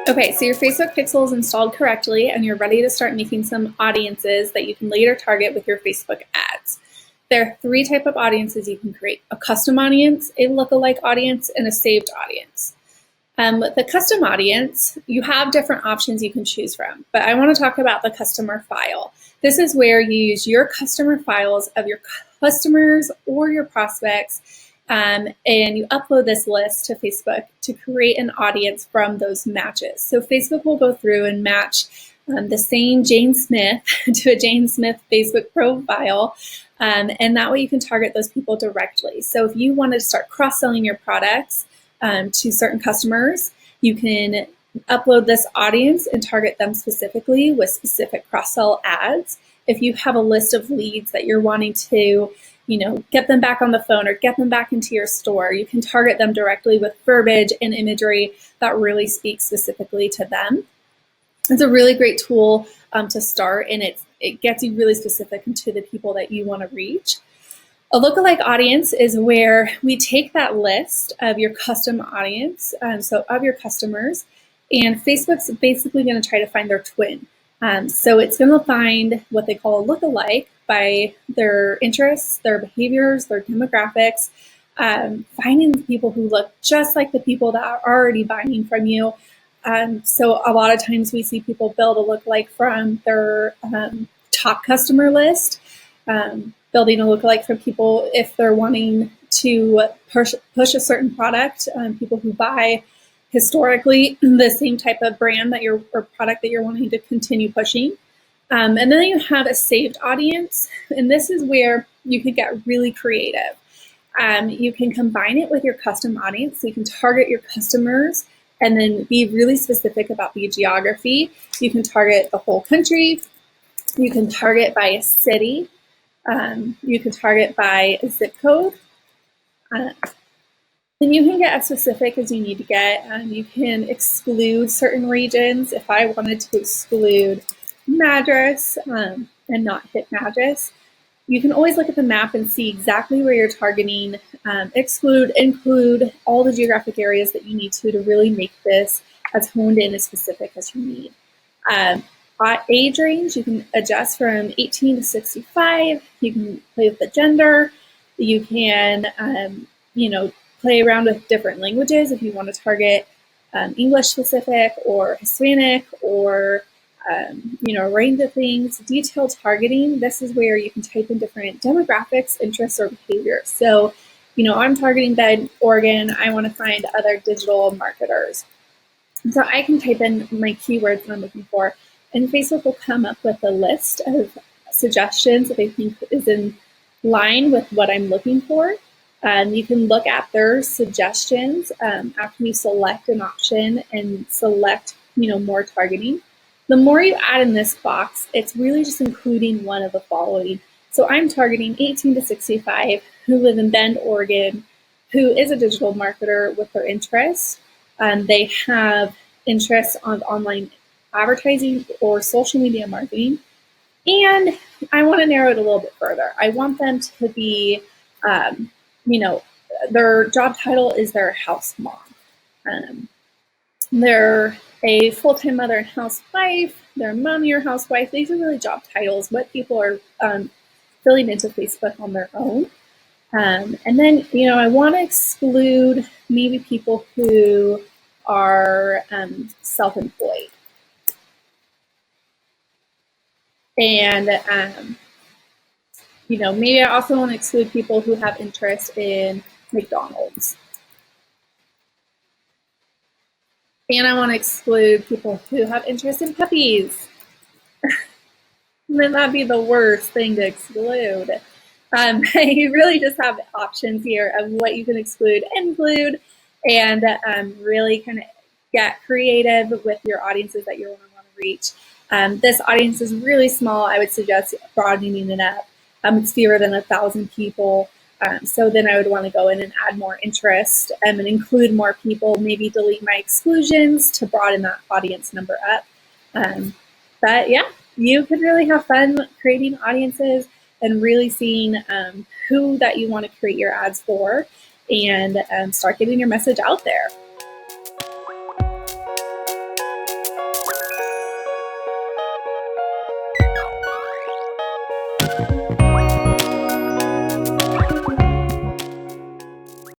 Okay, so your Facebook pixel is installed correctly and you're ready to start making some audiences that you can later target with your Facebook ads. There are three types of audiences you can create: a custom audience, a lookalike audience, and a saved audience. With the custom audience, you have different options you can choose from, but I want to talk about the customer file. This is where you use your customer files of your customers or your prospects, and you upload this list to Facebook to create an audience from those matches. So Facebook will go through and match the same Jane Smith to a Jane Smith Facebook profile, and that way you can target those people directly. So if you wanted to start cross-selling your products to certain customers, you can upload this audience and target them specifically with specific cross-sell ads. If you have a list of leads that you're wanting to get them back on the phone or get them back into your store, you can target them directly with verbiage and imagery that really speaks specifically to them. It's a really great tool to start, and it gets you really specific to the people that you want to reach. A lookalike audience is where we take that list of your custom audience, so of your customers, and Facebook's basically going to try to find their twin. So it's going to find what they call a lookalike by their interests, their behaviors, their demographics, finding the people who look just like the people that are already buying from you. So a lot of times we see people build a lookalike from their top customer list, building a lookalike from people if they're wanting to push a certain product, people who buy historically the same type of brand that or product that you're wanting to continue pushing. And then you have a saved audience, and this is where you can get really creative. You can combine it with your custom audience, so you can target your customers and then be really specific about the geography. You can target the whole country. You can target by a city. You can target by a zip code. Then you can get as specific as you need to get. You can exclude certain regions. If I wanted to exclude Madras and not hit Madras, you can always look at the map and see exactly where you're targeting, exclude, include all the geographic areas that you need to really make this as honed in as specific as you need. Age range, you can adjust from 18 to 65. You can play with the gender. You can, play around with different languages if you want to target English specific or Hispanic or a range of things. Detailed targeting, this is where you can type in different demographics, interests, or behaviors. So, I'm targeting Bend, Oregon. I want to find other digital marketers. So I can type in my keywords that I'm looking for, and Facebook will come up with a list of suggestions that they think is in line with what I'm looking for. You can look at their suggestions after you select an option and select, more targeting. The more you add in this box, it's really just including one of the following. So I'm targeting 18 to 65 who live in Bend, Oregon, who is a digital marketer with their interests. They have interests on online advertising or social media marketing. And I want to narrow it a little bit further. I want them to be, their job title is their house mom. They're a full-time mother and housewife, they're a mommy or housewife. These are really job titles, what people are filling into Facebook on their own. And then, I want to exclude maybe people who are self-employed. And, maybe I also want to exclude people who have interest in McDonald's. And I want to exclude people who have interest in puppies. Then that'd be the worst thing to exclude. You really just have options here of what you can exclude, include, and really kind of get creative with your audiences that you want to reach. This audience is really small. I would suggest broadening it up. It's fewer than 1,000 people. So then I would want to go in and add more interest and include more people, maybe delete my exclusions to broaden that audience number up. But yeah, you could really have fun creating audiences and really seeing who that you want to create your ads for and start getting your message out there.